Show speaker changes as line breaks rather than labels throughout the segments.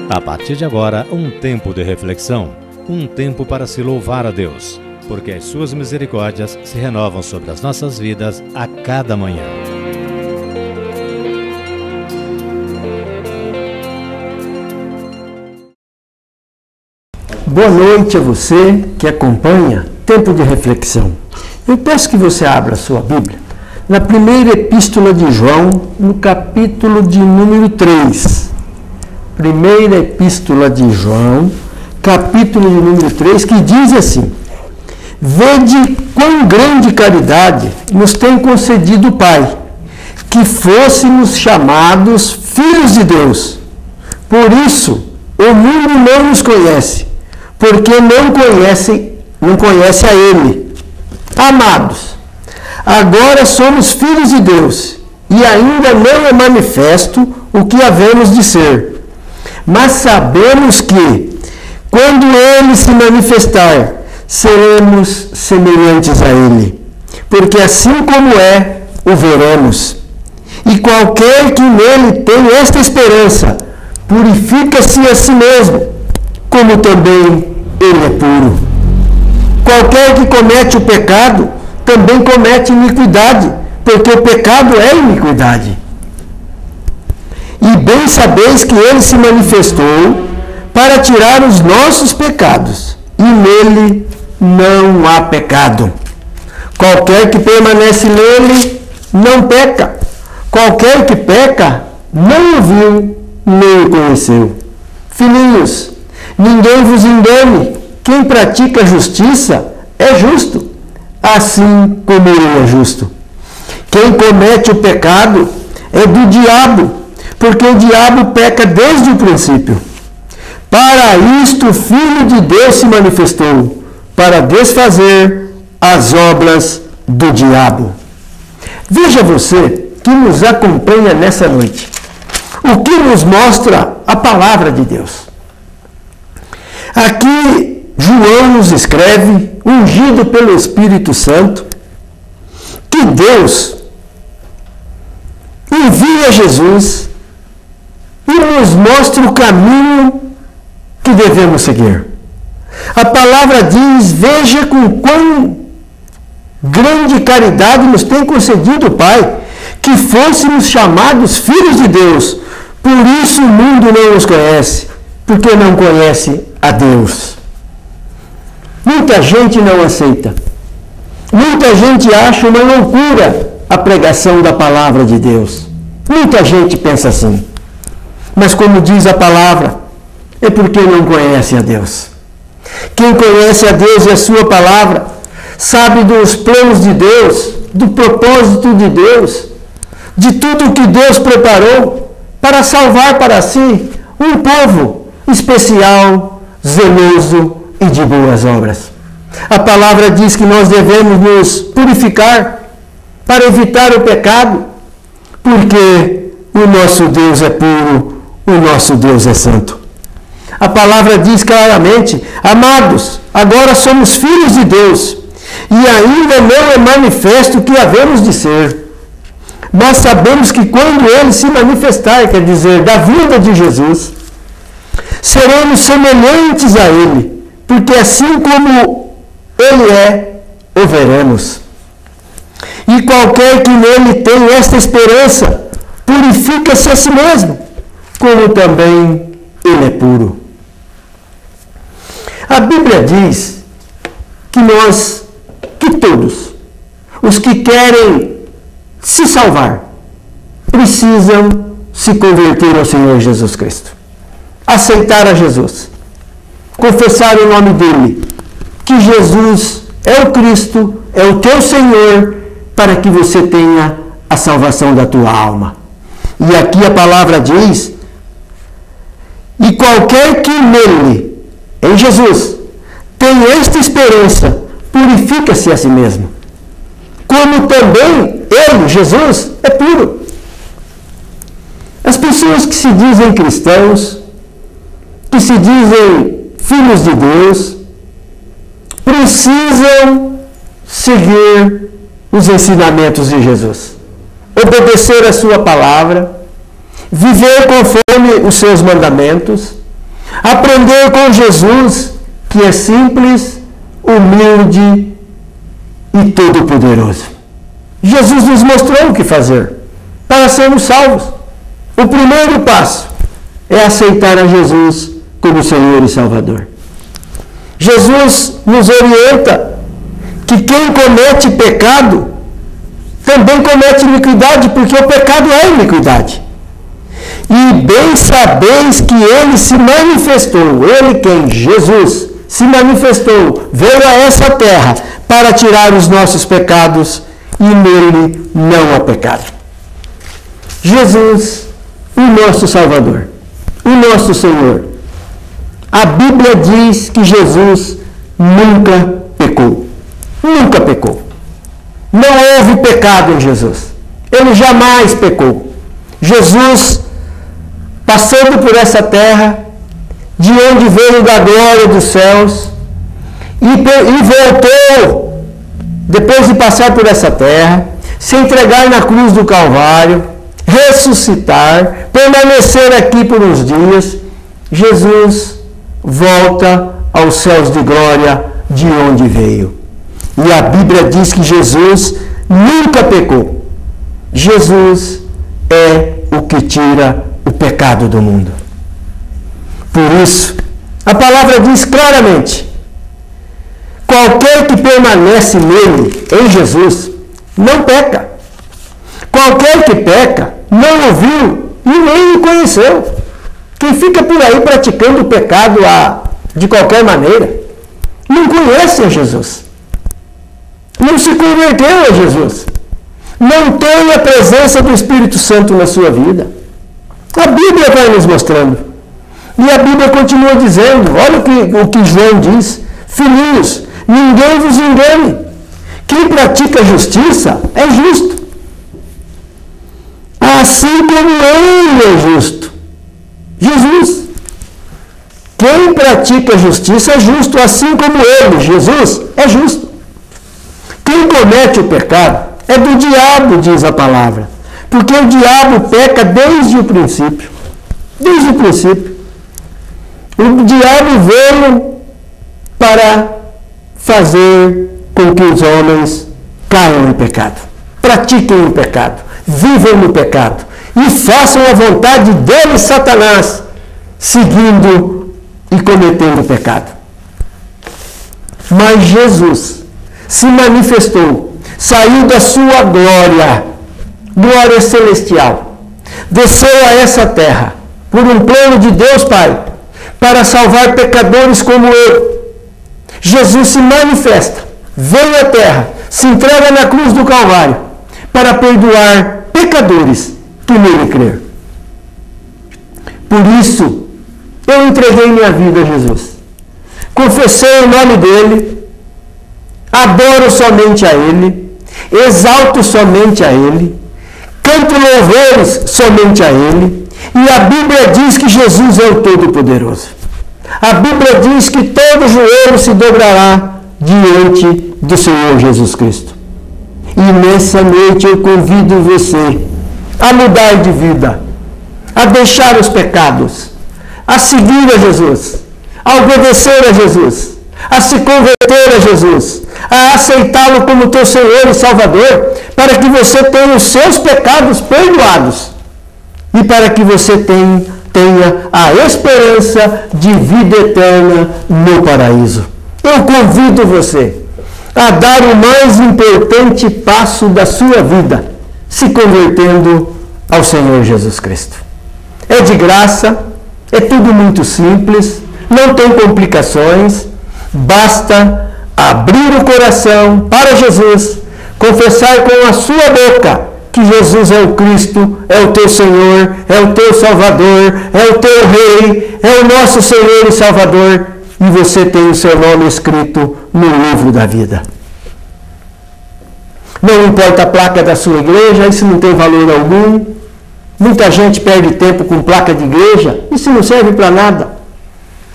A partir de agora, um tempo de reflexão, um tempo para se louvar a Deus, porque as suas misericórdias se renovam sobre as nossas vidas a cada manhã.
Boa noite a você que acompanha Tempo de Reflexão. Eu peço que você abra a sua Bíblia na primeira epístola de João, no capítulo de número 3. Primeira epístola de João, capítulo de número 3, que diz assim: Vede quão grande caridade nos tem concedido o Pai, que fôssemos chamados filhos de Deus. Por isso, o mundo não nos conhece, porque não conhece a Ele. Amados, agora somos filhos de Deus, e ainda não é manifesto o que havemos de ser. Mas sabemos que, quando Ele se manifestar, seremos semelhantes a Ele, porque assim como é, o veremos. E qualquer que nele tem esta esperança, purifica-se a si mesmo, como também Ele é puro. Qualquer que comete o pecado, também comete iniquidade, porque o pecado é iniquidade. E bem sabeis que Ele se manifestou para tirar os nossos pecados, e nele não há pecado. Qualquer que permanece nele não peca. Qualquer que peca não o viu nem o conheceu. Filhinhos, ninguém vos engane. Quem pratica a justiça é justo, assim como Ele é justo. Quem comete o pecado é do diabo, porque o diabo peca desde o princípio. Para isto o Filho de Deus se manifestou, para desfazer as obras do diabo. Veja você que nos acompanha nessa noite, o que nos mostra a palavra de Deus. Aqui João nos escreve, ungido pelo Espírito Santo, que Deus envia Jesus e nos mostra o caminho que devemos seguir. A palavra diz: veja com quão grande caridade nos tem concedido o Pai, que fôssemos chamados filhos de Deus. Por isso o mundo não nos conhece, porque não conhece a Deus. Muita gente não aceita. Muita gente acha uma loucura a pregação da palavra de Deus. Muita gente pensa assim. Mas como diz a palavra, é porque não conhece a Deus. Quem conhece a Deus e a sua palavra, sabe dos planos de Deus, do propósito de Deus, de tudo que Deus preparou para salvar para si um povo especial, zeloso e de boas obras. A palavra diz que nós devemos nos purificar para evitar o pecado, porque o nosso Deus é puro, o nosso Deus é santo. A palavra diz claramente: amados, agora somos filhos de Deus, e ainda não é manifesto o que havemos de ser. Mas sabemos que quando Ele se manifestar, quer dizer, da vinda de Jesus, seremos semelhantes a Ele, porque assim como Ele é, o veremos. E qualquer que nele tem esta esperança, purifica-se a si mesmo, como também Ele é puro. A Bíblia diz que todos os que querem se salvar precisam se converter ao Senhor Jesus Cristo. Aceitar a Jesus. Confessar o nome dele. Que Jesus é o Cristo, é o teu Senhor, para que você tenha a salvação da tua alma. E aqui a palavra diz: e qualquer que nele, em Jesus, tem esta esperança, purifica-se a si mesmo, como também Ele, Jesus, é puro. As pessoas que se dizem cristãos, que se dizem filhos de Deus, precisam seguir os ensinamentos de Jesus, obedecer a sua palavra, viver conforme os seus mandamentos, Aprender com Jesus, que é simples, humilde e todo-poderoso. Jesus nos mostrou o que fazer para sermos salvos. O primeiro passo é aceitar a Jesus como Senhor e Salvador. Jesus nos orienta que quem comete pecado também comete iniquidade, porque o pecado é iniquidade. E bem sabeis que ele se manifestou, ele quem? Jesus, se manifestou, veio a essa terra para tirar os nossos pecados e nele não há pecado. Jesus, o nosso Salvador, o nosso Senhor. A Bíblia diz que Jesus nunca pecou. Nunca pecou. Não houve pecado em Jesus. Ele jamais pecou. Jesus, passando por essa terra, de onde veio da glória dos céus, e voltou, depois de passar por essa terra, se entregar na cruz do Calvário, ressuscitar, permanecer aqui por uns dias, Jesus volta aos céus de glória de onde veio. E a Bíblia diz que Jesus nunca pecou. Jesus é o que tira o pecado do mundo. Por isso, a palavra diz claramente: qualquer que permanece nele, em Jesus, não peca. Qualquer que peca, não ouviu e nem o conheceu. Quem fica por aí praticando o pecado de qualquer maneira, não conhece a Jesus. Não se converteu a Jesus. Não tem a presença do Espírito Santo na sua vida. A Bíblia vai nos mostrando. E a Bíblia continua dizendo, olha o que João diz: filhinhos, ninguém vos engane. Quem pratica justiça é justo, assim como ele é justo. Jesus. Quem pratica justiça é justo, assim como ele, Jesus, é justo. Quem comete o pecado é do diabo, diz a palavra. Porque o diabo peca desde o princípio. Desde o princípio. O diabo veio para fazer com que os homens caiam em pecado, pratiquem o pecado, vivam no pecado e façam a vontade dele, Satanás, seguindo e cometendo o pecado. Mas Jesus se manifestou, saiu da sua glória celestial, desceu a essa terra por um plano de Deus Pai, para salvar pecadores como eu. Jesus se manifesta, veio à terra, se entrega na cruz do Calvário para perdoar pecadores que nele crer. Por isso, eu entreguei minha vida a Jesus. Confessei o nome dele, adoro somente a ele, exalto somente a ele, canto louvores somente a ele, e a Bíblia diz que Jesus é o Todo-Poderoso. A Bíblia diz que todo joelho se dobrará diante do Senhor Jesus Cristo. E nessa noite eu convido você a mudar de vida, a deixar os pecados, a seguir a Jesus, a obedecer a Jesus, a se converter a Jesus, a aceitá-lo como teu Senhor e Salvador, para que você tenha os seus pecados perdoados e para que você tenha a esperança de vida eterna no paraíso. Eu convido você a dar o mais importante passo da sua vida, se convertendo ao Senhor Jesus Cristo. É de graça, é tudo muito simples, não tem complicações, basta abrir o coração para Jesus, confessar com a sua boca que Jesus é o Cristo, é o teu Senhor, é o teu Salvador, é o teu Rei, é o nosso Senhor e Salvador, e você tem o seu nome escrito no livro da vida. Não importa a placa da sua igreja, isso não tem valor algum. Muita gente perde tempo com placa de igreja, isso não serve para nada.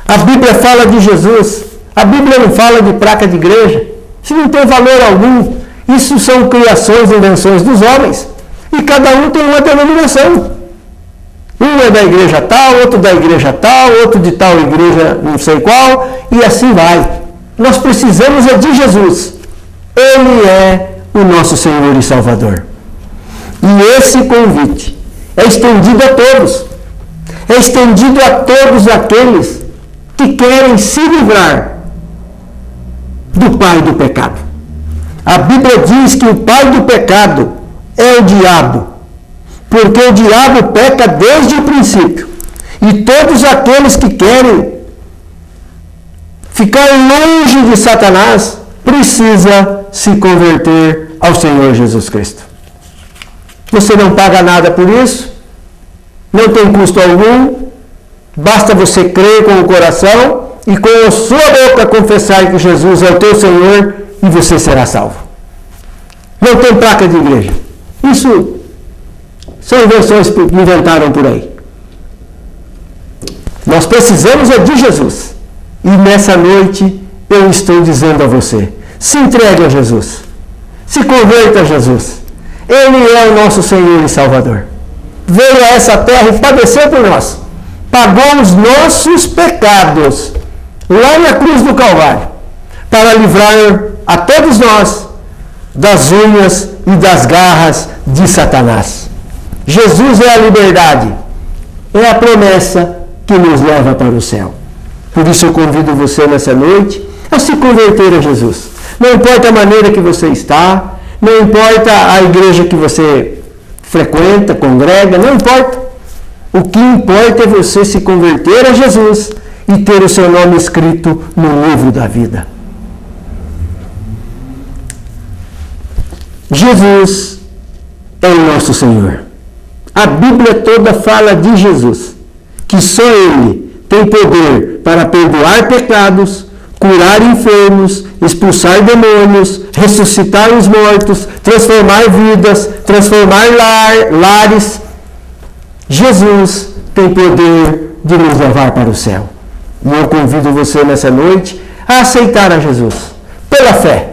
A Bíblia fala de Jesus, a Bíblia não fala de placa de igreja, isso não tem valor algum. Isso são criações e invenções dos homens. E cada um tem uma denominação. Um é é da igreja tal, outro da igreja tal, outro de tal igreja não sei qual, e assim vai. Nós precisamos é de Jesus. Ele é o nosso Senhor e Salvador. E esse convite é estendido a todos. É estendido a todos aqueles que querem se livrar do pai do pecado. A Bíblia diz que o pai do pecado é o diabo, porque o diabo peca desde o princípio. E todos aqueles que querem ficar longe de Satanás precisa se converter ao Senhor Jesus Cristo. Você não paga nada por isso, não tem custo algum, basta você crer com o coração e com a sua boca confessar que Jesus é o teu Senhor e você será salvo. Não tem placa de igreja. Isso são invenções que inventaram por aí. Nós precisamos é de Jesus. E nessa noite eu estou dizendo a você, se entregue a Jesus. Se converta a Jesus. Ele é o nosso Senhor e Salvador. Veio a essa terra e padeceu por nós. Pagou os nossos pecados lá na cruz do Calvário, para livrar a todos nós das unhas e das garras de Satanás. Jesus é a liberdade, é a promessa que nos leva para o céu. Por isso eu convido você nessa noite a se converter a Jesus. Não importa a maneira que você está, não importa a igreja que você frequenta, congrega, não importa. O que importa é você se converter a Jesus e ter o seu nome escrito no livro da vida. Jesus é o nosso Senhor. A Bíblia toda fala de Jesus, que só Ele tem poder para perdoar pecados, curar enfermos, expulsar demônios, ressuscitar os mortos, transformar vidas, transformar lares. Jesus tem poder de nos levar para o céu. E eu convido você nessa noite a aceitar a Jesus pela fé.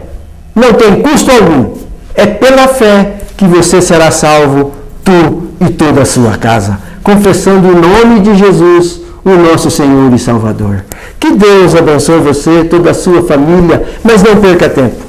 Não tem custo algum. É pela fé que você será salvo, tu e toda a sua casa, confessando o nome de Jesus, o nosso Senhor e Salvador. Que Deus abençoe você, toda a sua família, mas não perca tempo.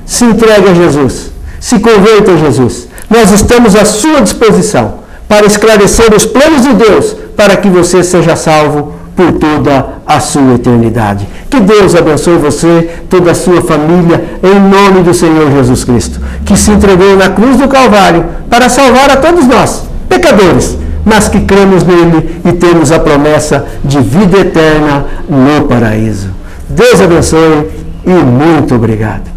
Se entregue a Jesus, se converta a Jesus. Nós estamos à sua disposição para esclarecer os planos de Deus para que você seja salvo por toda a sua eternidade. Que Deus abençoe você, toda a sua família, em nome do Senhor Jesus Cristo, que se entregou na cruz do Calvário para salvar a todos nós, pecadores, mas que cremos nele e temos a promessa de vida eterna no paraíso. Deus abençoe e muito obrigado.